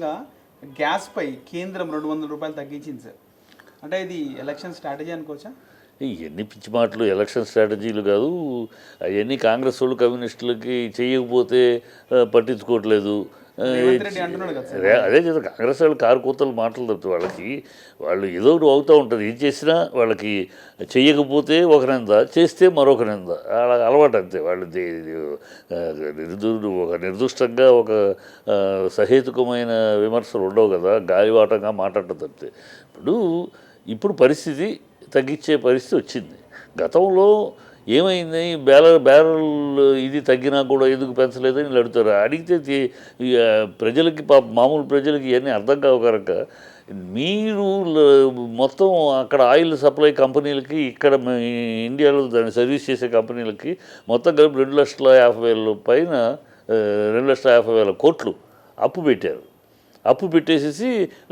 దేశవ్యాప్తంగా గ్యాస్పై కేంద్రం 200 రూపాయలు తగ్గించింది సార్. అంటే ఇది ఎలక్షన్ స్ట్రాటజీ అనుకోవచ్చా? ఇవన్నీ పిచ్చి మాటలు, ఎలక్షన్ స్ట్రాటజీలు కాదు. అవన్నీ కాంగ్రెస్ వాళ్ళు కమ్యూనిస్టులకి చేయకపోతే పట్టించుకోవట్లేదు. రేవంత్ రెడ్డి అంటున్నాడు కదా సార్. అదే కదా కాంగ్రెస్ వాళ్ళు కారు కూతలు మాటలు తప్పితే వాళ్ళు ఏదో ఒకటి అవుతూ ఉంటుంది. ఏం చేసినా వాళ్ళకి చెయ్యకపోతే ఒక నింద, చేస్తే మరొక నింద, అలా అలవాటు అంతే. వాళ్ళు ఒక నిర్దుష్టంగా ఒక సహేతుకమైన విమర్శలు ఉండవు కదా, గాలివాటంగా మాట్లాడటం తప్పితే. ఇప్పుడు పరిస్థితి తగ్గించే పరిస్థితి వచ్చింది. గతంలో ఏమైంది, బ్యారల్ ఇది తగ్గినా కూడా ఎందుకు పెంచలేదని వీళ్ళు అడుగుతారు. అడిగితే ప్రజలకి మామూలు ప్రజలకి ఇవన్నీ అర్థం కావు కనుక మీరు మొత్తం అక్కడ ఆయిల్ సప్లై కంపెనీలకి, ఇక్కడ ఇండియాలో దాన్ని సర్వీస్ చేసే కంపెనీలకి మొత్తం కలిపి 2,50,000 పైన 2,50,000 కోట్లు అప్పు పెట్టారు. అప్పు పెట్టేసేసి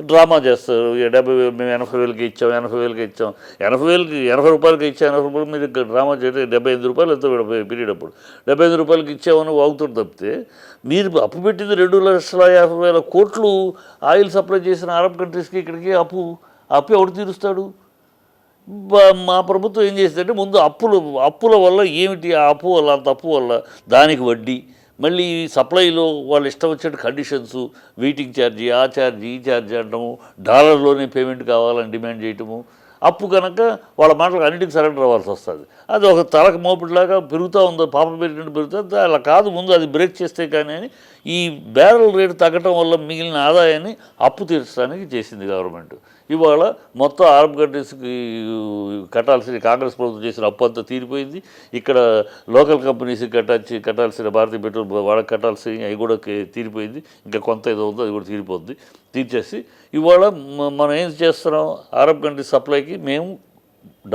డ్రామా చేస్తారు. 70,000 మేము 80,000కి ఇచ్చాం, 80,000కి ఇచ్చాం. 80 రూపాయలకి ఇచ్చా, 80 రూపాయలు మీరు డ్రామా చేస్తే 75 రూపాయలు ఎంతో పీరియడ్ అప్పుడు 75 రూపాయలకి ఇచ్చామని వాగుతుంది తప్పితే, మీరు అప్పు పెట్టింది 2,50,000 కోట్లు ఆయిల్ సప్లై చేసిన అరబ్ కంట్రీస్కి, ఇక్కడికి అప్పు ఎవడు తీరుస్తాడు? మా ప్రభుత్వం ఏం చేస్తుందంటే ముందు అప్పుల వల్ల ఏమిటి, ఆ అప్పు వల్ల, అంత అప్పు వల్ల దానికి వడ్డీ, మళ్ళీ సప్లైలో వాళ్ళు ఇష్టం వచ్చినట్టు కండిషన్స్, వెయిటింగ్ ఛార్జీ, ఆ ఛార్జీ, ఈ ఛార్జీ అంటము, డాలర్లోనే పేమెంట్ కావాలని డిమాండ్ చేయటము. అప్పు కనుక వాళ్ళ మాటలకు అన్నిటికీ సరెండర్ అవ్వాల్సి వస్తుంది. అది ఒక తలకు మోపిడిలాగా పెరుగుతూ ఉందో, పాపం పెరిగినట్టు పెరుగుతుంది. అలా కాదు, ముందు అది బ్రేక్ చేస్తే కానీ అని ఈ బ్యారెల్ రేటు తగ్గటం వల్ల మిగిలిన ఆదాయాన్ని అప్పు తీర్చడానికి చేసింది గవర్నమెంట్. ఇవాళ మొత్తం అరబ్ కంట్రీస్కి కట్టాల్సిన, కాంగ్రెస్ ప్రభుత్వం చేసిన అప్పు అంతా తీరిపోయింది. ఇక్కడ లోకల్ కంపెనీస్కి కట్టాల్సిన భారతీయ పెట్రోల్ వాళ్ళకి కట్టాల్సిన అవి కూడా తీరిపోయింది. ఇంకా కొంత ఏదో ఉందో అది కూడా తీరిపోద్ది. తీర్చేసి ఇవాళ మనం ఏం చేస్తున్నాం, అరబ్ కంట్రీ సప్లైకి మేము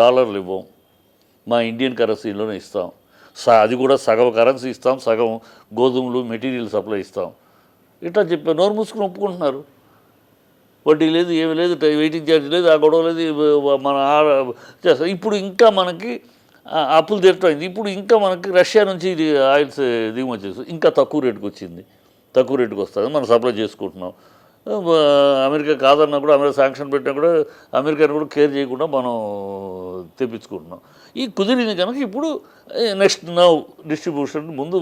డాలర్లు ఇవ్వం, మా ఇండియన్ కరెన్సీలోనే ఇస్తాం. అది కూడా సగం కరెన్సీ ఇస్తాం, సగం గోధుమలు మెటీరియల్ సప్లై ఇస్తాం. ఇట్లా చెప్పి నోరు మూసుకుని ఒప్పుకుంటున్నారు. వడ్డీ లేదు, ఏమి లేదు, వెయిటింగ్ ఛార్జ్ లేదు, ఆ గొడవ లేదు, మన చేస్తాం. ఇప్పుడు ఇంకా మనకి అప్పులు తీరటం అయింది. ఇప్పుడు ఇంకా మనకి రష్యా నుంచి ఇది ఆయిల్స్ దిగుమతి చేస్తుంది, ఇంకా తక్కువ రేటుకి వచ్చింది, తక్కువ రేటుకి వస్తుంది, మనం సప్లై చేసుకుంటున్నాం. అమెరికా కాదన్నా కూడా, అమెరికా శాంక్షన్ పెట్టినా కూడా అమెరికాని కూడా కేర్ చేయకుండా మనం తెప్పించుకుంటున్నాం. ఈ కుదిరింది కనుక ఇప్పుడు నెక్స్ట్ నౌ డిస్ట్రిబ్యూషన్. ముందు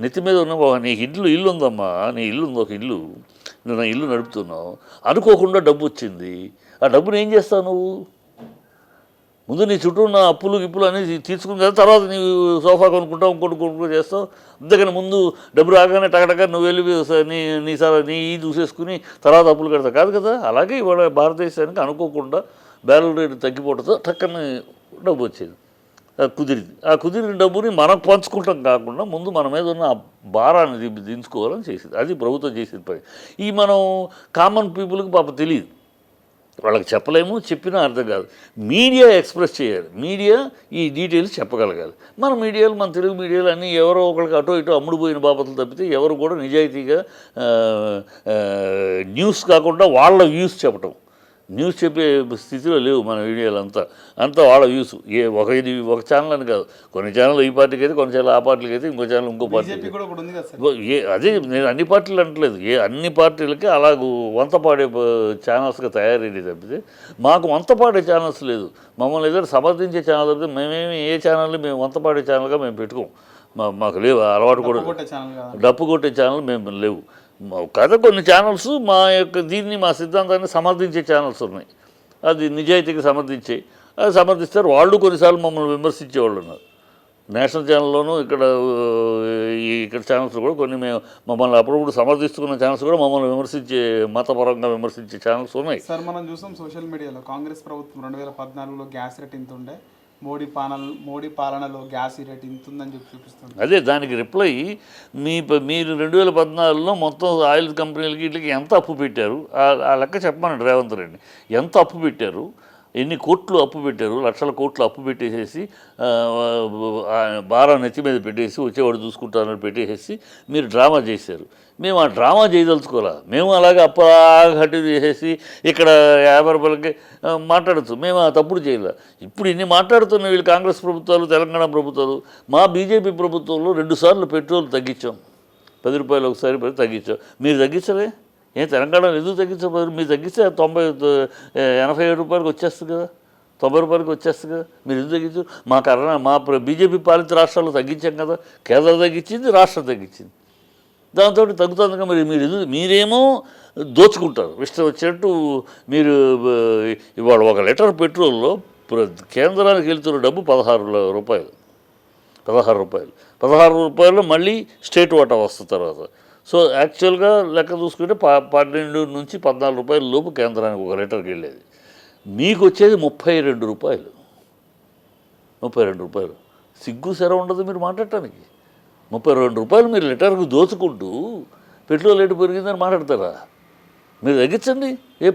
నెత్తి మీద ఉన్న నీకు ఇల్లు ఉందమ్మా, నీ ఇల్లు ఉంది, ఒక ఇల్లు, నువ్వు నా ఇల్లు నడుపుతున్నావు, అనుకోకుండా డబ్బు వచ్చింది. ఆ డబ్బుని ఏం చేస్తావు నువ్వు? ముందు నీ చుట్టూ ఉన్న అప్పులు గిప్పులు అనేది తీసుకుని కదా, తర్వాత నీవు సోఫా కొనుక్కుంటావు, ఇంకోటి చేస్తావు. అంతేకాని ముందు డబ్బు రాగానే టకటక నువ్వు వెళ్ళి నీ చూసేసుకుని తర్వాత అప్పులు కడతావు కాదు కదా. అలాగే ఇవాళ భారతదేశానికి అనుకోకుండా బ్యారెల్ రేటు తగ్గిపోవడంతో టక్కన డబ్బు వచ్చేది, కుదిరింది. ఆ కుదిరిన డబ్బుని మనం పంచుకుంటాం కాకుండా ముందు మన మీద ఉన్న భారాన్ని దించుకోవాలని చేసింది. అది ప్రభుత్వం చేసిన పని. ఈ మనం కామన్ పీపుల్కి పాప తెలియదు, వాళ్ళకి చెప్పలేము, చెప్పినా అర్థం కాదు. మీడియా ఎక్స్ప్రెస్ చేయాలి, మీడియా ఈ డీటెయిల్స్ చెప్పగలగాలి. మన మీడియాలు, మన తెలుగు మీడియాలు అన్నీ ఎవరో ఒకరికి అటో ఇటో అమ్ముడుపోయిన బాపతులు తప్పితే ఎవరు కూడా నిజాయితీగా న్యూస్ కాకుండా వాళ్ళ వ్యూస్ చెప్పటం, న్యూస్ చెప్పే స్థితిలో లేవు మన మీడియాలు. అంతా వాళ్ళ వ్యూస్. ఒక ఛానల్ అని కాదు, కొన్ని ఛానల్ ఈ పార్టీకి అయితే, కొన్ని ఛానల్ ఆ పార్టీకి అయితే, ఇంకో ఛానల్ ఇంకో పార్టీకి. అదే నేను అన్ని పార్టీలు అంటలేదు, అన్ని పార్టీలకి అలా వంతపాడే ఛానల్స్గా తయారయ్యేది తప్పితే మాకు వంతపాడే ఛానల్స్ లేదు. మమ్మల్ని ఏదైనా సమర్థించే ఛానల్ తప్పితే మేమేమి ఏ ఛానల్ని మేము వంతపాడే ఛానల్గా మేము పెట్టుకోం. మాకు లేవు అలవాటు కూడా. డప్పు కొట్టే ఛానల్ మేము లేవు కదా. కొన్ని ఛానల్స్ మా యొక్క దీన్ని, మా సిద్ధాంతాన్ని సమర్థించే ఛానల్స్ ఉన్నాయి. అది నిజాయితీగా సమర్థించే, అది సమర్థిస్తారు. వాళ్ళు కొన్నిసార్లు మమ్మల్ని విమర్శించేవాళ్ళు ఉన్నారు. నేషనల్ ఛానల్లోనూ ఇక్కడ ఛానల్స్ కూడా కొన్ని మమ్మల్ని అప్పుడప్పుడు సమర్థిస్తున్న ఛానల్స్ కూడా మమ్మల్ని విమర్శించే, మతపరంగా విమర్శించే ఛానల్స్ ఉన్నాయి. సార్ మనం చూసాం సోషల్ మీడియాలో కాంగ్రెస్ ప్రభుత్వం 2014లో గ్యాస్ రేట్ ఇంత ఉండే, మోడీ పాలనలో గ్యాస్ రేట్ ఇంత ఉందని చెప్పి చూపిస్తుంది. అదే దానికి రిప్లై, మీరు 2014లో మొత్తం ఆయిల్ కంపెనీలకి వీటికి ఎంత అప్పు పెట్టారు ఆ లెక్క చెప్పమనండి రేవంత్ రెడ్డి. ఎంత అప్పు పెట్టారు, ఎన్ని కోట్లు అప్పు పెట్టారు, లక్షల కోట్లు అప్పు పెట్టేసేసి భారం నెత్తి మీద పెట్టేసి వచ్చేవాడు చూసుకుంటానని పెట్టేసేసి మీరు డ్రామా చేశారు. మేము ఆ డ్రామా చేయదలుచుకోవాలా, మేము అలాగే అప్పటి చేసేసి ఇక్కడ 50 రూపాయలకి మాట్లాడచ్చు, మేము ఆ తప్పుడు చేయాలి. ఇప్పుడు ఇన్ని మాట్లాడుతున్న వీళ్ళు కాంగ్రెస్ ప్రభుత్వాలు, తెలంగాణ ప్రభుత్వాలు. మా బీజేపీ ప్రభుత్వంలో 2 సార్లు పెట్రోల్ తగ్గించాం, 10 రూపాయలు ఒకసారి తగ్గించాం. మీరు తగ్గించలే, ఏం తెలంగాణలో ఎందుకు తగ్గించబోదు? మీరు తగ్గిస్తే 87 రూపాయలకి వచ్చేస్తుంది కదా, 90 రూపాయలకి వచ్చేస్తుంది కదా. మీరు ఎందుకు తగ్గించు? మా బీజేపీ పాలిత రాష్ట్రాల్లో తగ్గించాం కదా, కేంద్రం తగ్గించింది, రాష్ట్రం తగ్గించింది. దాంతో తగ్గుతుంది కదా. మీరేమో దోచుకుంటారు ఇష్టం వచ్చినట్టు. మీరు ఇవాళ 1 లీటర్ పెట్రోల్లో కేంద్రానికి వెళ్తున్న డబ్బు 16 రూపాయలు. 16 రూపాయలు మళ్ళీ స్టేట్ వాటా వస్తుంది తర్వాత. సో యాక్చువల్గా లెక్క చూసుకుంటే 12 నుంచి 14 రూపాయల లోపు కేంద్రానికి 1 లీటర్కి వెళ్ళేది. మీకు వచ్చేది 32 రూపాయలు. 32 రూపాయలు. సిగ్గు సెర ఉండదు మీరు మాట్లాడటానికి. 32 రూపాయలు మీరు లీటర్కు దోచుకుంటూ పెట్రోల్ రేటు పెరిగిందని మాట్లాడతారా? మీరు తగ్గించండి,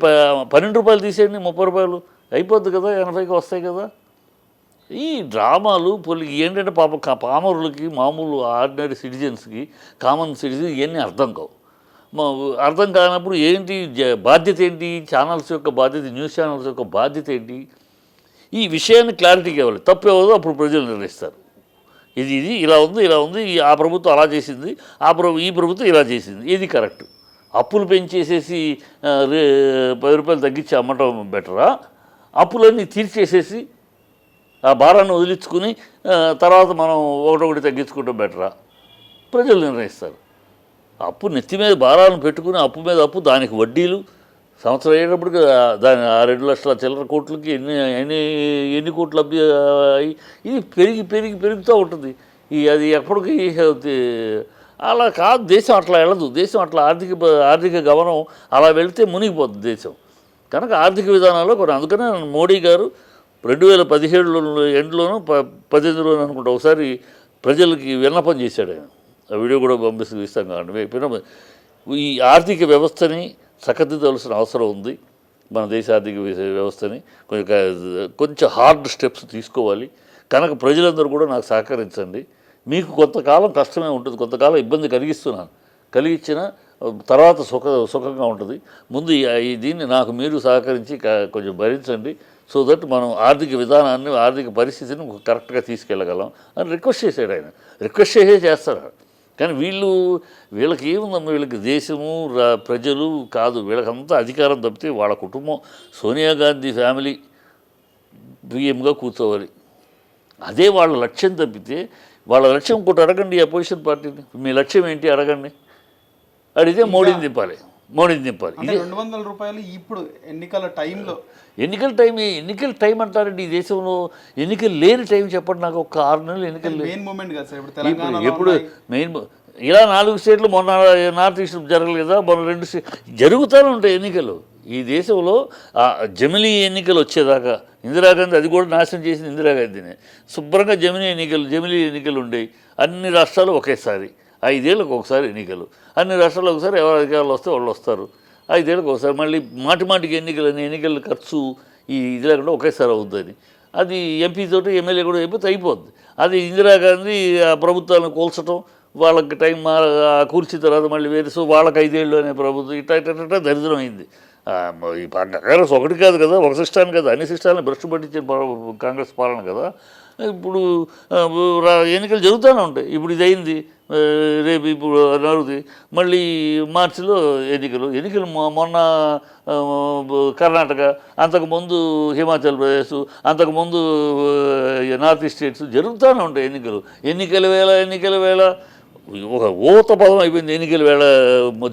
12 రూపాయలు తీసేయండి, 30 రూపాయలు అయిపోద్ది కదా, 80కి వస్తాయి కదా. ఈ డ్రామాలు ఏంటంటే పామరులకి, మామూలు ఆర్డినరీ సిటిజన్స్కి, కామన్ సిటిజన్ ఇవన్నీ అర్థం కావు. అర్థం కానప్పుడు ఏంటి బాధ్యత ఏంటి? ఛానల్స్ యొక్క బాధ్యత, న్యూస్ ఛానల్స్ యొక్క బాధ్యత ఏంటి? ఈ విషయాన్ని క్లారిటీగా ఇవ్వాలి. తప్పు ఎవరో అప్పుడు ప్రజలు నిర్ణయిస్తారు. ఇది ఇలా ఉంది, ఆ ప్రభుత్వం అలా చేసింది, ఈ ప్రభుత్వం ఇలా చేసింది, ఇది కరెక్ట్. అప్పులు పెంచేసేసి 10 రూపాయలు తగ్గించి అమ్మటం బెటరా? అప్పులన్నీ తీర్చేసేసి ఆ భారాన్ని వదిలించుకుని తర్వాత మనం ఒకటొకటి తగ్గించుకుంటాం బెటరా? ప్రజలు నిర్ణయిస్తారు. అప్పు నెత్తి మీద భారాలను పెట్టుకుని అప్పు మీద అప్పు, దానికి వడ్డీలు, సంవత్సరం అయ్యేటప్పటికి దాని 2 లక్షల చిల్లర కోట్లకి ఎన్ని కోట్లు ఇది పెరుగుతూ ఉంటుంది. అది ఎప్పటికీ అలా కాదు. దేశం అట్లా వెళ్ళదు. దేశం అట్లా ఆర్థిక గమనం అలా వెళితే మునిగిపోతుంది దేశం. కనుక ఆర్థిక విధానాల్లో కొన్ని, అందుకనే మోడీ గారు 2017 ఎండ్లోనూ 18లోనూ అనుకుంటా ఒకసారి ప్రజలకి విన్నపం చేశాడు ఆయన. ఆ వీడియో కూడా ఇస్తాం కాబట్టి. ఈ ఆర్థిక వ్యవస్థని చక్కదిద్దవలసిన అవసరం ఉంది. మన దేశ ఆర్థిక వ్యవస్థని కొంచెం హార్డ్ స్టెప్స్ తీసుకోవాలి. కనుక ప్రజలందరూ కూడా నాకు సహకరించండి. మీకు కొంతకాలం కష్టమే ఉంటుంది, కొంతకాలం ఇబ్బంది కలిగించిన తర్వాత సుఖంగా ఉంటుంది. ముందు దీన్ని నాకు మీరు సహకరించి కొంచెం భరించండి. సో దట్ మనం ఆర్థిక విధానాన్ని, ఆర్థిక పరిస్థితిని కరెక్ట్గా తీసుకెళ్ళగలం అని రిక్వెస్ట్ చేశాడు ఆయన. రిక్వెస్ట్ చేస్తారు. కానీ వీళ్ళకి ఏముందమ్మా, వీళ్ళకి దేశము ప్రజలు కాదు, వీళ్ళకంతా అధికారం తప్పితే వాళ్ళ కుటుంబం సోనియా గాంధీ ఫ్యామిలీ పిఎంగా కూర్చోవాలి, అదే వాళ్ళ లక్ష్యం తప్పితే వాళ్ళ లక్ష్యం ఇంకోటి అడగండి అపోజిషన్ పార్టీని. మీ లక్ష్యం ఏంటి అడగండి. అడిగితే మోడీని దింపాలి. ఇది 200 రూపాయలు ఇప్పుడు ఎన్నికల టైం అంటారండి. ఈ దేశంలో ఎన్నికలు లేని టైం చెప్పండి నాకు. ఒక 6 నెలలు ఎన్నికలు ఎప్పుడు మెయిన్ ఇలా 4 స్టేట్లు మొన్న నార్త్ ఈస్ట్ జరగలేదా? మొన్న 2 జరుగుతూనే ఉంటాయి ఎన్నికలు ఈ దేశంలో. జమిలీ ఎన్నికలు వచ్చేదాకా ఇందిరాగాంధీ అది కూడా నాశనం చేసింది ఇందిరాగాంధీనే. శుభ్రంగా జమిలీ ఎన్నికలు ఉండేవి అన్ని రాష్ట్రాలు ఒకేసారి. 5 ఏళ్ళకు ఒకసారి ఎన్నికలు, అన్ని రాష్ట్రాల్లో ఒకసారి ఎవరు అధికారులు వస్తే వాళ్ళు వస్తారు. 5 ఏళ్ళకి ఒకసారి మళ్ళీ మాటిమాటికి ఎన్నికల ఖర్చు ఇది లేకుండా ఒకేసారి అవుద్దని. అది ఎంపీ తోటి ఎమ్మెల్యే కూడా అయిపోద్ది. అది ఇందిరాగాంధీ ప్రభుత్వాలను కూల్చడం, వాళ్ళకి టైం కూర్చిన తర్వాత మళ్ళీ వేరే, సో వాళ్ళకి 5 ఏళ్ళు అనే ప్రభుత్వం ఇట్లా దరిద్రం అయింది. ఈ కాంగ్రెస్ ఒకటి కాదు కదా, ఒక సిస్టాన్ని కదా, అన్ని సిస్టాలను భ్రష్టు పట్టించిన కాంగ్రెస్ పాలన కదా. ఇప్పుడు ఎన్నికలు జరుగుతూనే ఉంటాయి. ఇప్పుడు ఇది అయింది, రేపు ఇప్పుడు నడుగుతుంది, మళ్ళీ మార్చిలో ఎన్నికలు మొన్న కర్ణాటక, అంతకుముందు హిమాచల్ ప్రదేశ్, అంతకుముందు నార్త్ ఈస్ట్ స్టేట్స్ జరుగుతూనే ఉంటాయి ఎన్నికల వేళ ఒక ఊత పదం అయిపోయింది. ఎన్నికల వేళ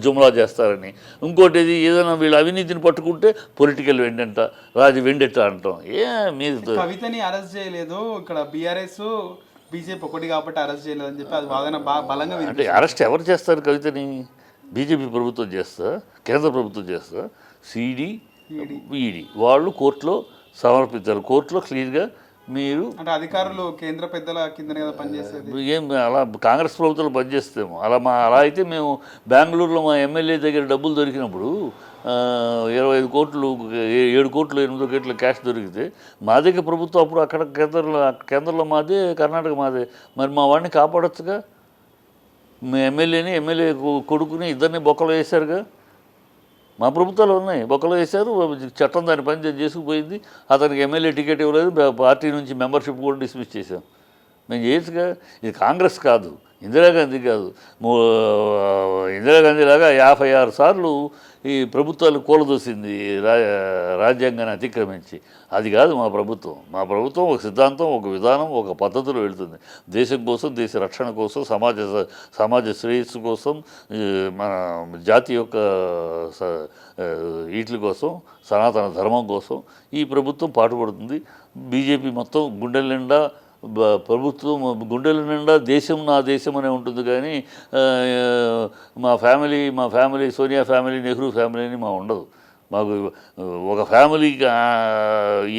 జుమ్లా చేస్తారని. ఇంకోటి ఏదైనా వీళ్ళు అవినీతిని పట్టుకుంటే పొలిటికల్ వెండెట్ట అంటాం. మీరు కవితని అరెస్ట్ చేయలేదు, ఇక్కడ బీఆర్ఎస్ బీజేపీ ఒకటి కాబట్టి అరెస్ట్ చేయలేదు అని చెప్పి అది వాదన బలంగా. అంటే అరెస్ట్ ఎవరు చేస్తారు? కవితని బీజేపీ ప్రభుత్వం చేస్తా, కేంద్ర ప్రభుత్వం చేస్తా, సిడి ఈడీ వాళ్ళు కోర్టులో సమర్పించారు. కోర్టులో క్లియర్గా మీరు అంటే అధికారులు కేంద్ర పెద్దల కింద కదా పనిచేసేది. అలా కాంగ్రెస్ ప్రభుత్వాలు పనిచేస్తాము. అలా అయితే మేము బెంగళూరులో మా ఎమ్మెల్యే దగ్గర డబ్బులు దొరికినప్పుడు 25 కోట్లు, 7 కోట్లు 8 కోట్ల క్యాష్ దొరికితే మా దగ్గర ప్రభుత్వం అప్పుడు అక్కడ కేంద్రంలో మాదే, కర్ణాటక మాదే. మరి మా వాడిని కాపాడొచ్చుగా. మీ ఎమ్మెల్యే కొడుకుని ఇద్దరిని బొక్కలు వేశారుగా. మా ప్రభుత్వాలు ఉన్నాయి, బొక్కలు వేశారు. చట్టం దాని పని చేసుకుపోయింది. అతనికి ఎమ్మెల్యే టికెట్ ఇవ్వలేదు, పార్టీ నుంచి మెంబర్షిప్ కూడా డిస్మిస్ చేశాం. మేము చేయొచ్చుగా. ఇది కాంగ్రెస్ కాదు, ఇందిరాగాంధీ కాదు, ఇందిరాగాంధీ లాగా 56 సార్లు ఈ ప్రభుత్వాలు కూలదోసింది రాజ్యాంగాన్ని అతిక్రమించి. అది కాదు మా ప్రభుత్వం. మా ప్రభుత్వం ఒక సిద్ధాంతం, ఒక విధానం, ఒక పద్ధతిలో వెళుతుంది. దేశం కోసం, దేశ రక్షణ కోసం, సమాజ శ్రేయస్సు కోసం, మన జాతి యొక్క వీటి కోసం, సనాతన ధర్మం కోసం ఈ ప్రభుత్వం పాటుపడుతుంది. బీజేపీ మొత్తం గుండెల నిండా ప్రభుత్వం, గుండెల నిండా దేశం నా దేశం అనే ఉంటుంది. కానీ మా ఫ్యామిలీ సోనియా ఫ్యామిలీ, నెహ్రూ ఫ్యామిలీని మా ఉండదు. మాకు ఒక ఫ్యామిలీకి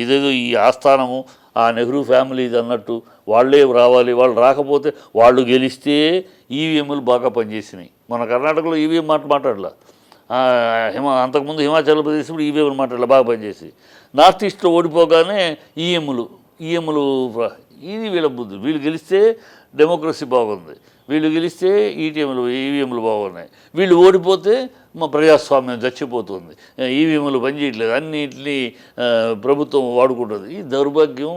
ఇదేదో ఈ ఆస్థానము ఆ నెహ్రూ ఫ్యామిలీ ఇది అన్నట్టు వాళ్ళే రావాలి. వాళ్ళు రాకపోతే, వాళ్ళు గెలిస్తే ఈవీఎంలు బాగా పనిచేసినాయి. మన కర్ణాటకలో ఈవీఎం మాట్లాడలా, అంతకుముందు హిమాచల్ ప్రదేశ్ కూడా ఈవీఎంలు మాట్లాడలా, బాగా పనిచేసి. నార్త్ ఈస్ట్లో ఓడిపోగానే ఈఎంలు ఇది వీళ్ళ బుద్ధి. వీళ్ళు గెలిస్తే డెమోక్రసీ బాగుంది, వీళ్ళు గెలిస్తే ఈవీఎంలు బాగున్నాయి. వీళ్ళు ఓడిపోతే మా ప్రజాస్వామ్యం చచ్చిపోతుంది, ఈవీఎంలు పనిచేయట్లేదు, అన్నింటినీ ప్రభుత్వం వాడుకుంటుంది. ఈ దౌర్భాగ్యం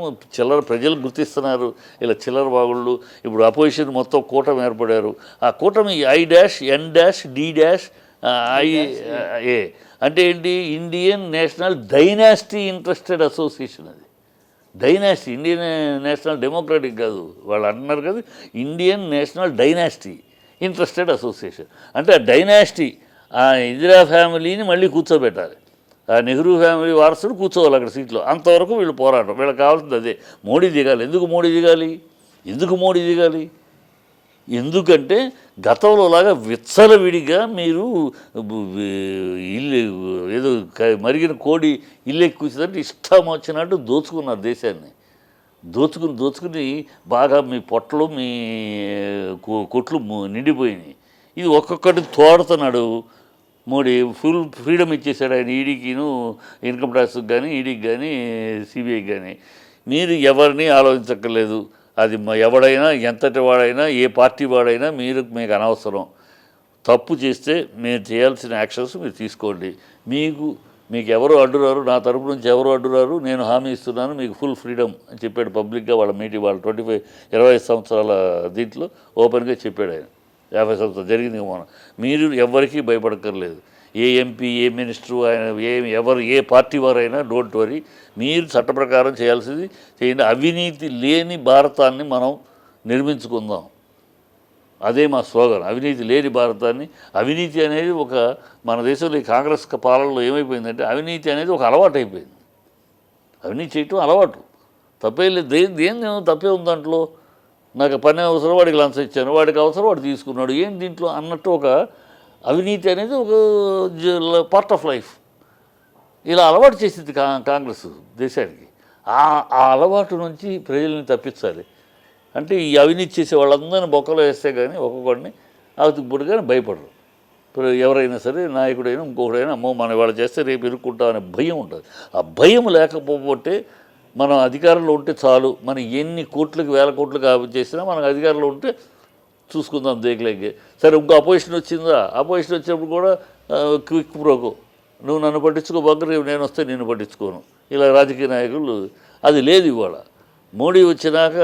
ప్రజలు గుర్తిస్తున్నారు. ఇలా చిల్లర బాగుళ్ళు. ఇప్పుడు అపోజిషన్ మొత్తం కూటమి ఏర్పడారు. ఆ కూటమి I-D-D-I-A అంటే ఏంటి? Indian national dynasty interested association. అది డైనాసిటీ, ఇండియన్ నేషనల్ డెమోక్రాటిక్ కాదు. వాళ్ళు అంటున్నారు కదా, Indian national dynasty interested association. అంటే ఆ డైనాసిటీ, ఆ ఇందిరా ఫ్యామిలీని మళ్ళీ కూర్చోబెట్టాలి. ఆ నెహ్రూ ఫ్యామిలీ వారసుడు కూర్చోవాలి అక్కడ సీట్లో. అంతవరకు వీళ్ళు పోరాటం. వీళ్ళకి కావాల్సింది అదే. మోడీ దిగాలి. ఎందుకు మోడీ దిగాలి? ఎందుకంటే గతంలో లాగా విచ్చలవిడిగా మీరు ఇల్లు ఏదో మరిగిన కోడి ఇల్లు కూర్చుందంటే ఇష్టం వచ్చినట్టు దోచుకున్నారు దేశాన్ని. దోచుకుని బాగా మీ పొట్టలు, మీ కొట్లు నిండిపోయినాయి. ఇది ఒక్కొక్కటి తోడుతున్నాడు మోడీ. ఫుల్ ఫ్రీడమ్ ఇచ్చేసాడు ఆయన ఈడీకిను, ఇన్కమ్ ట్యాక్స్కి కానీ, ఈడీకి కానీ, సిబిఐకి కానీ. మీరు ఎవరిని ఆలోచించక్కర్లేదు. అది ఎవడైనా, ఎంతటి వాడైనా, ఏ పార్టీ వాడైనా మీకు అనవసరం. తప్పు చేస్తే మేము చేయాల్సిన యాక్షన్స్ మీరు తీసుకోండి. మీకు ఎవరు అడ్డురారు, నా తరపు నుంచి ఎవరు అడ్డురారు, నేను హామీ ఇస్తున్నాను, మీకు ఫుల్ ఫ్రీడమ్ అని చెప్పాడు పబ్లిక్గా. వాళ్ళ 25 సంవత్సరాల దీంట్లో ఓపెన్గా చెప్పాడు ఆయన. 50 సంవత్సరాలు జరిగింది మనం. మీరు ఎవరికీ భయపడక్కర్లేదు. ఏ ఎంపీ, ఏ మినిస్టరు, ఆయన ఏ పార్టీ వారైనా డోంట్ వరీ. మీరు చట్ట ప్రకారం చేయాల్సింది చేయండి. అవినీతి లేని భారతాన్ని మనం నిర్మించుకుందాం. అదే మా స్లోగన్, అవినీతి లేని భారతాన్ని. అవినీతి అనేది మన దేశంలో ఈ కాంగ్రెస్ పాలనలో ఏమైపోయిందంటే, అవినీతి అనేది ఒక అలవాటు అయిపోయింది. అవినీతి చేయటం అలవాటు, తప్పే లేదు. దేని తప్పే ఉంది దాంట్లో? నాకు పని అవసరం, వాడికి లంచం ఇచ్చాను, వాడికి అవసరం వాడు తీసుకున్నాడు, ఏం దీంట్లో అన్నట్టు అవినీతి అనేది ఒక పార్ట్ ఆఫ్ లైఫ్. ఇలా అలవాటు చేసింది కాంగ్రెస్ దేశానికి. ఆ అలవాటు నుంచి ప్రజల్ని తప్పించాలి అంటే ఈ అవినీతి చేసే వాళ్ళందరినీ బొక్కలో వేస్తే కానీ ఒక్కొక్కడిని ఆతుకుపుడు కానీ భయపడరు. ఎవరైనా సరే, నాయకుడైనా ఇంకొకడైనా, అమ్మో మనం ఇవాళ చేస్తే రేపు ఇరుక్కుంటాం అనే భయం ఉంటుంది. ఆ భయం లేకపోతే మనం అధికారంలో ఉంటే చాలు. మనం ఎన్ని కోట్లకు, వేల కోట్లకు చేసినా మనకు అధికారంలో ఉంటే చూసుకుందాం దేకలేకే. సరే, ఇంకో అపోజిషన్ వచ్చిందా? అపోజిషన్ వచ్చినప్పుడు కూడా క్విక్ ప్రోకో, నువ్వు నన్ను పట్టించుకో బగ్గర, నేను వస్తే నిన్ను పట్టించుకోను, ఇలా రాజకీయ నాయకులు. అది లేదు ఇవాళ. మోడీ వచ్చినాక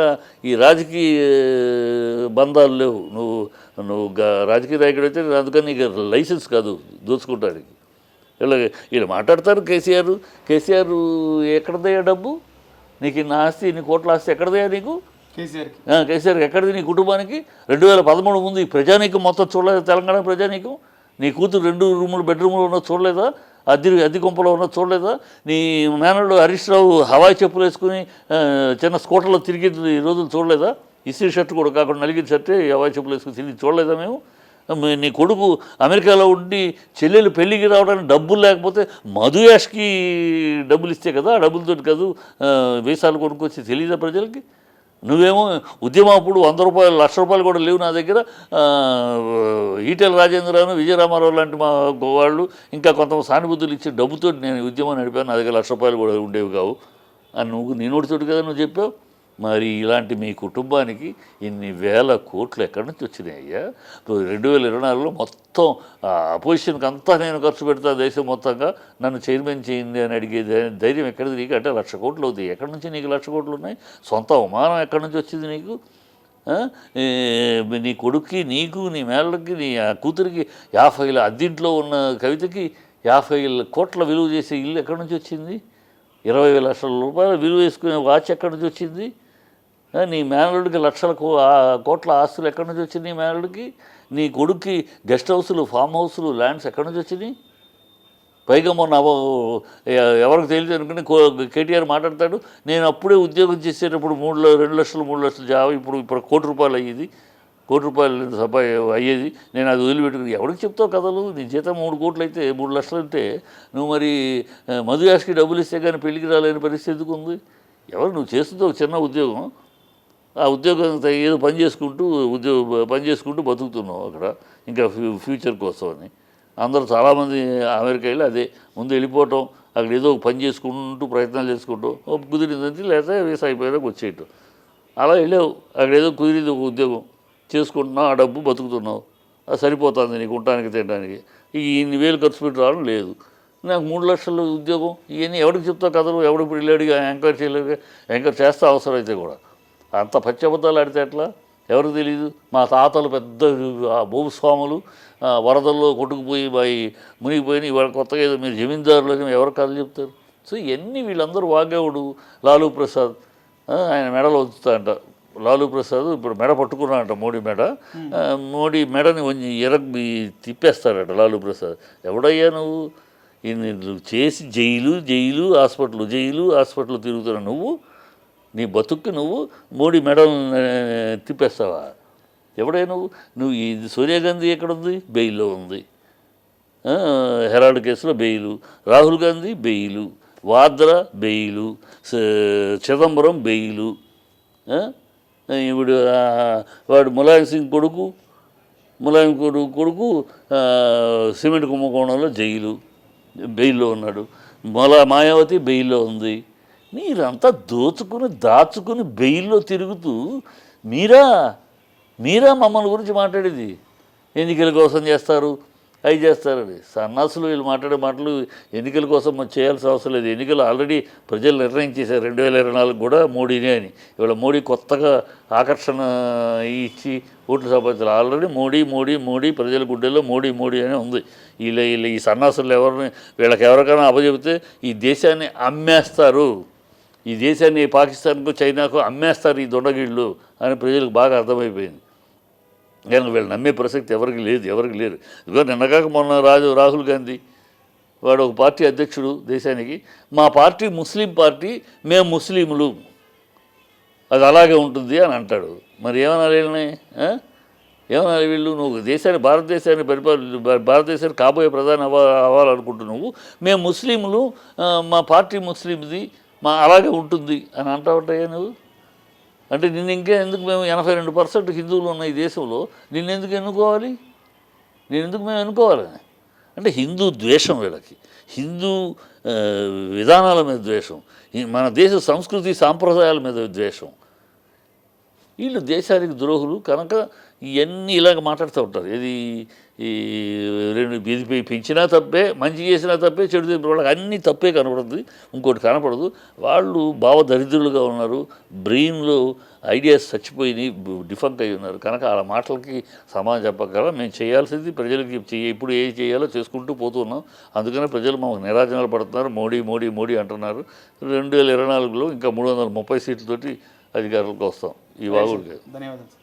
ఈ రాజకీయ బంధాలు లేవు. నువ్వు రాజకీయ నాయకుడు అయితే అందుకని నీకు లైసెన్స్ కాదు దోచుకుంటానికి. వీళ్ళు మాట్లాడతారు. కేసీఆర్ ఎక్కడదయ్యా డబ్బు? నీకు ఇన్ని ఆస్తి, ఇన్ని కోట్ల ఆస్తి ఎక్కడదయ్యా నీకు? కేసీఆర్కి ఎక్కడిది? నీ కుటుంబానికి 2013 ముందు ఈ ప్రజానీకం మొత్తం చూడలేదు. తెలంగాణ ప్రజానీకం నీ కూతురు 2 రూములు, బెడ్రూములు ఉన్నది చూడలేదా? అద్దె కొంపలో ఉన్నది చూడలేదా? నీ మేనల్లుడు హరీష్ రావు హవాయి చెప్పులు వేసుకుని చిన్న స్కూటర్లో తిరిగి రోజులు చూడలేదా? ఇస్త్రీ షర్ట్ కూడా కాకుండా నలిగిన షర్టే హవాయి చెప్పులు వేసుకుని తిరిగి చూడలేదా మేము? నీ కొడుకు అమెరికాలో ఉండి చెల్లెలు పెళ్ళికి రావడానికి డబ్బులు లేకపోతే మధుయాష్కి డబ్బులు ఇస్తే కదా, ఆ డబ్బులతో కాదు వీసాలు కొనుక్కొచ్చి తెలియదా ప్రజలకి? నువ్వేమో ఉద్యమం అప్పుడు 100 రూపాయలు, 1,00,000 రూపాయలు కూడా లేవు నా దగ్గర. ఈటెల రాజేంద్రను, విజయరామారావు లాంటి మా వాళ్ళు ఇంకా కొంతమంది సానుభూతులు ఇచ్చి డబ్బుతో నేను ఉద్యమం నడిపాను, నా దగ్గర 1,00,000 రూపాయలు కూడా ఉండేవి కావు అని నీ నోటితోటి కదా నువ్వు చెప్పావు. మరి ఇలాంటి మీ కుటుంబానికి ఇన్ని వేల కోట్లు ఎక్కడి నుంచి వచ్చినాయి అయ్యా? 2024లో మొత్తం అపోజిషన్కి అంతా నేను ఖర్చు పెడతా దేశం మొత్తంగా, నన్ను చైర్మన్ చేయండి అని అడిగే ధైర్యం ఎక్కడిది నీకు? అంటే 1,00,000 కోట్లు అవుతాయి. ఎక్కడి నుంచి నీకు 1,00,000 కోట్లు ఉన్నాయి? సొంత అవమానం ఎక్కడి నుంచి వచ్చింది నీకు? ఆ? నీ కొడుక్కి నీకు నీ మేళ్ళకి నీ కూతురికి 50 అద్దీంట్లో ఉన్న కవితకి 50 కోట్ల విలువ చేసే ఇల్లు ఎక్కడి నుంచి వచ్చింది? 20 లక్షల రూపాయలు విలువ వేసుకునే వాచ్ ఎక్కడి నుంచి వచ్చింది? నీ మేనలుడికి లక్షల కోట్ల ఆస్తులు ఎక్కడి నుంచి వచ్చింది? నీ మేనలుడికి నీ కొడుక్కి గెస్ట్ హౌసులు ఫామ్ హౌసులు ల్యాండ్స్ ఎక్కడి నుంచి వచ్చినాయి? పైగా మొన్న ఎవరికి తెలియదు అనుకుని కేటీఆర్ మాట్లాడతాడు, నేను అప్పుడే ఉద్యోగం చేసేటప్పుడు 2 లక్షలు 3 లక్షలు జాబ్ ఇప్పుడు 1 కోటి రూపాయలు అయ్యేది, 1 కోటి రూపాయలు సభ అయ్యేది, నేను అది వదిలిపెట్టుకుని ఎవరికి చెప్తావు కథలు? నీ జీతం 3 కోట్లు అయితే 3 లక్షలు అంటే నువ్వు మరి మధుయాష్కి డబ్బులు ఇస్తే కానీ పెళ్లికి రాలేని పరిస్థితి ఎందుకు ఉంది? ఎవరు నువ్వు చేస్తుందో ఒక చిన్న ఉద్యోగం, ఆ ఉద్యోగం ఏదో పని చేసుకుంటూ బతుకుతున్నావు అక్కడ ఇంకా ఫ్యూచర్ కోసం అని. అందరూ చాలామంది అమెరికా వెళ్ళి అదే ముందు వెళ్ళిపోవటం, అక్కడ ఏదో ఒక పని చేసుకుంటూ ప్రయత్నాలు చేసుకుంటూ కుదిరిందంటే లేకపోతే వీసా అయిపోయాక వచ్చేయటం. అలా వెళ్ళావు, అక్కడ ఏదో కుదిరింది ఒక ఉద్యోగం చేసుకుంటున్నావు, ఆ డబ్బు బతుకుతున్నావు, అది సరిపోతుంది నీకు ఉండటానికి తినడానికి. ఇన్ని వేలు ఖర్చు పెట్టి రావడం లేదు. నాకు 3 లక్షల ఉద్యోగం ఇవన్నీ ఎవరికి చెప్తావు కథలు? ఎవడు ఇప్పుడు వెళ్ళాడు యాంకర్ చేయలేదు, యాంకర్ చేస్తే అవసరం అయితే కూడా అంత పచ్చబద్దాలు ఆడితే ఎట్లా? ఎవరికి తెలియదు? మా తాతలు పెద్ద భూస్వాములు వరదల్లో కొట్టుకుపోయి మునిగిపోయి ఇవాళ కొత్తగా ఏదో మీరు జమీందారులని ఎవరు కథలు చెప్తారు? సో ఇవన్నీ వీళ్ళందరూ వాగేవాడు లాలూ ప్రసాద్, ఆయన మెడలో వచ్చుతాయంట. లాలూ ప్రసాద్ ఇప్పుడు మెడ పట్టుకున్నాడంట, మోడీ మెడని కొంచెం తిప్పేస్తాడట లాలూ ప్రసాద్. ఎవడయ్యా నువ్వు? నువ్వు చేసి జైలు హాస్పిటల్ తిరుగుతున్నా నువ్వు, నీ బతుక్కి నువ్వు మోడీ మెడల్ తిప్పేస్తావా? ఎవడే నువ్వు ఇది సోనియా ఎక్కడుంది? బెయిల్లో ఉంది, హెరాల్డ్ కేసులో bail, Rahul Gandhi bail, Vadra bail, Chidambaram bail, ఇప్పుడు వాడు ములాయం సింగ్ కొడుకు సిమెంట్ కుంభకోణంలో బెయిల్లో ఉన్నాడు, మాయావతి బెయిల్లో ఉంది. మీరంతా దాచుకుని బెయిల్లో తిరుగుతూ మీరా మమ్మల్ని గురించి మాట్లాడేది? ఎన్నికల కోసం చేస్తారు, అవి చేస్తారని. సన్నాసులు వీళ్ళు మాట్లాడే మాటలు ఎన్నికల కోసం చేయాల్సిన అవసరం లేదు. ఎన్నికలు ఆల్రెడీ ప్రజలు నిర్ణయం చేశారు 2024 కూడా మోడీనే అని. ఇవాళ మోడీ కొత్తగా ఆకర్షణ ఇచ్చి ఓట్లు సంపాదించారు. ఆల్రెడీ మోడీ ప్రజల గుండెల్లో మోడీ అని ఉంది. వీళ్ళు ఈ సన్నాసులు ఎవరికైనా అప్పచెబితే ఈ దేశాన్ని అమ్మేస్తారు, ఈ దేశాన్ని పాకిస్తాన్కు చైనాకు అమ్మేస్తారు ఈ దొండగిళ్ళు అని ప్రజలకు బాగా అర్థమైపోయింది. కానీ వీళ్ళు నమ్మే ప్రసక్తి ఎవరికి లేరు. ఇదిగో నిన్నగాక మొన్న రాహుల్ గాంధీ వాడు ఒక పార్టీ అధ్యక్షుడు దేశానికి, మా పార్టీ ముస్లిం పార్టీ, మేము ముస్లింలు, అది అలాగే ఉంటుంది అని అంటాడు. మరి ఏమనాలి వీళ్ళని? ఏమనాలి వీళ్ళు? నువ్వు భారతదేశానికి కాబోయే ప్రధాని అవ్వాలనుకుంటున్నావు, మేము ముస్లింలు, మా పార్టీ ముస్లింది, అలాగే ఉంటుంది అని అంటావుంటాయా నువ్వు? అంటే ఎందుకు మేము 82% హిందువులు ఉన్న ఈ దేశంలో నిన్నెందుకు ఎన్నుకోవాలి? మేము ఎన్నుకోవాలని అంటే హిందూ ద్వేషం, వీళ్ళకి హిందూ విధానాల మీద ద్వేషం, మన దేశ సంస్కృతి సాంప్రదాయాల మీద ద్వేషం. వీళ్ళు దేశానికి ద్రోహులు కనుక ఇవన్నీ ఇలాగ మాట్లాడుతూ ఉంటారు. ఇది పెంచినా తప్పే, మంచి చేసినా తప్పే, చెడు వాళ్ళకి అన్నీ తప్పే కనపడుతుంది, ఇంకోటి కనపడదు. వాళ్ళు భావదరిద్రులుగా ఉన్నారు, బ్రెయిన్లో ఐడియాస్ చచ్చిపోయి డిఫంక్ అయి ఉన్నారు. కనుక ఆ మాటలకి సమాధానం చెప్పగల మేము చేయాల్సింది ప్రజలకి ఇప్పుడు ఏం చేయాలో చేసుకుంటూ పోతున్నాం. అందుకనే ప్రజలు మాకు నిరాజనాలు పడుతున్నారు, మోడీ అంటున్నారు. 2024లో ఇంకా 330 సీట్లతోటి అధికారులకు వస్తాం ఈ వాగుడికి. ధన్యవాదాలు.